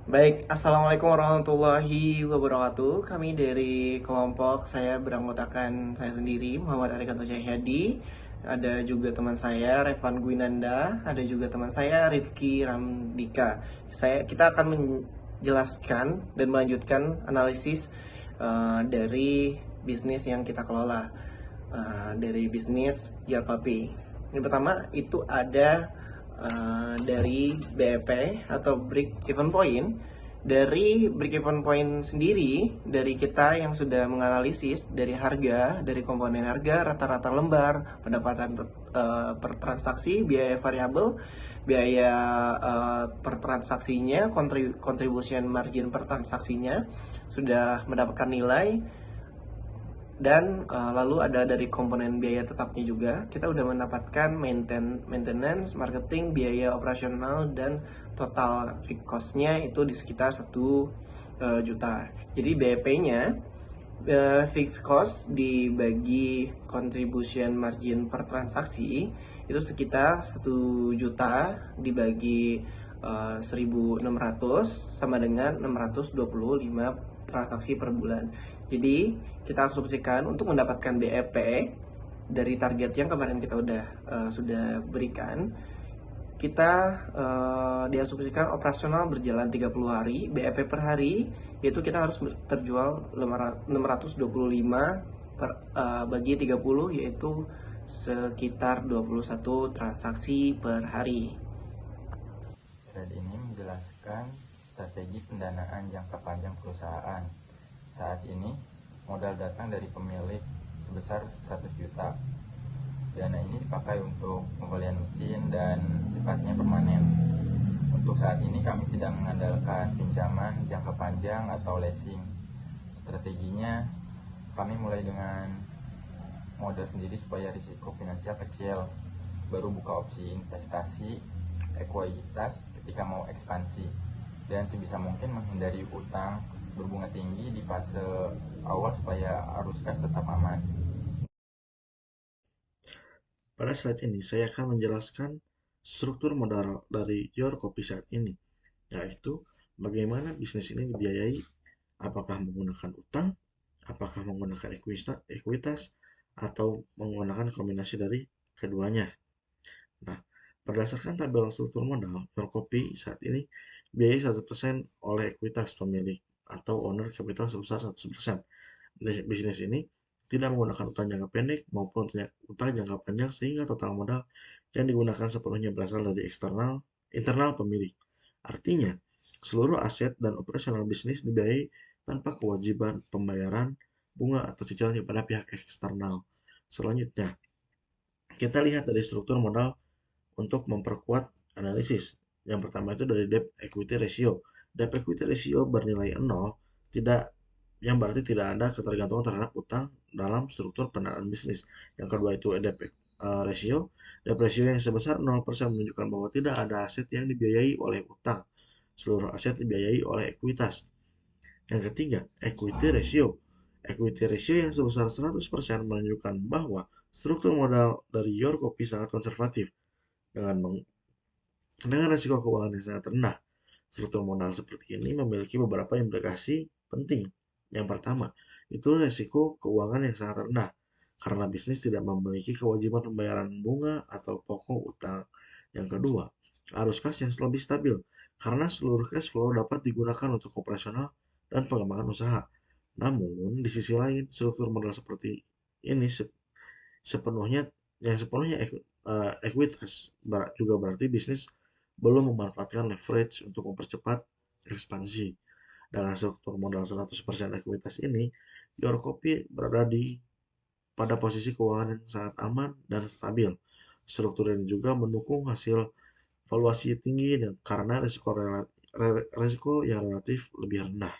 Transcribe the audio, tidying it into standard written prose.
Baik, Assalamualaikum warahmatullahi wabarakatuh. Kami dari kelompok saya beranggotakan saya sendiri, Muhammad Arikanto Cahyadi. Ada juga teman saya, Revan Gwinanda. Ada juga teman saya, Rifki Ramdika. Kita akan menjelaskan dan melanjutkan analisis dari bisnis yang kita kelola, dari bisnis Yakopi. Yang pertama itu ada dari BEP atau Break Even Point. Dari Break Even Point sendiri, dari kita yang sudah menganalisis dari harga, dari komponen harga, rata-rata lembar, pendapatan per transaksi, biaya variabel, biaya per transaksinya, contribution margin per transaksinya, sudah mendapatkan nilai. Dan lalu ada dari komponen biaya tetapnya juga, kita udah mendapatkan maintenance, marketing, biaya operasional, dan total fixed cost-nya itu di sekitar 1 juta. Jadi BEP-nya, fixed cost dibagi contribution margin per transaksi itu sekitar 1 juta dibagi 1.600 sama dengan 625 transaksi per bulan. Jadi kita asumsikan untuk mendapatkan BEP dari target yang kemarin kita sudah berikan, kita diasumsikan operasional berjalan 30 hari, BEP per hari yaitu kita harus terjual 625 bagi 30, yaitu sekitar 21 transaksi per hari. Slide ini menjelaskan strategi pendanaan jangka panjang perusahaan. Saat ini, modal datang dari pemilik sebesar 100 juta. Dana ini dipakai untuk pembelian mesin dan sifatnya permanen. Untuk saat ini kami tidak mengandalkan pinjaman jangka panjang atau leasing. Strateginya, kami mulai dengan modal sendiri supaya risiko finansial kecil, baru buka opsi investasi, ekuitas ketika mau ekspansi, dan sebisa mungkin menghindari utang berbunga tinggi di fase awal supaya arus kas tetap aman. Pada slide ini, saya akan menjelaskan struktur modal dari Your Copy saat ini, yaitu bagaimana bisnis ini dibiayai, apakah menggunakan utang, apakah menggunakan ekuitas, atau menggunakan kombinasi dari keduanya. Nah, berdasarkan tabel struktur modal, Your Copy saat ini biayai 100% oleh ekuitas pemilik atau owner capital sebesar 100%. Bisnis ini tidak menggunakan utang jangka pendek maupun utang jangka panjang, sehingga total modal yang digunakan sepenuhnya berasal dari internal pemilik. Artinya, seluruh aset dan operasional bisnis dibiayai tanpa kewajiban pembayaran bunga atau cicilan kepada pihak eksternal. Selanjutnya, kita lihat dari struktur modal untuk memperkuat analisis. Yang pertama itu dari debt equity ratio. Debt equity ratio bernilai 0, tidak yang berarti tidak ada ketergantungan terhadap utang dalam struktur pendanaan bisnis. Yang kedua itu debt ratio. Debt ratio yang sebesar 0% menunjukkan bahwa tidak ada aset yang dibiayai oleh utang. Seluruh aset dibiayai oleh ekuitas. Yang ketiga, equity ratio. Equity ratio yang sebesar 100% menunjukkan bahwa struktur modal dari Your Copy sangat konservatif dengan risiko keuangan yang sangat rendah. Struktur modal seperti ini memiliki beberapa implikasi penting. Yang pertama, itu risiko keuangan yang sangat rendah, karena bisnis tidak memiliki kewajiban pembayaran bunga atau pokok utang. Yang kedua, arus kas yang lebih stabil, karena seluruh cash flow dapat digunakan untuk operasional dan pengembangan usaha. Namun, di sisi lain, struktur modal seperti ini sepenuhnya sepenuhnya ekuitas juga berarti bisnis belum memanfaatkan leverage untuk mempercepat ekspansi. Dengan struktur modal 100% ekuitas ini, Your Copy berada pada posisi keuangan yang sangat aman dan stabil. Struktur ini juga mendukung hasil valuasi tinggi dan karena risiko yang relatif lebih rendah.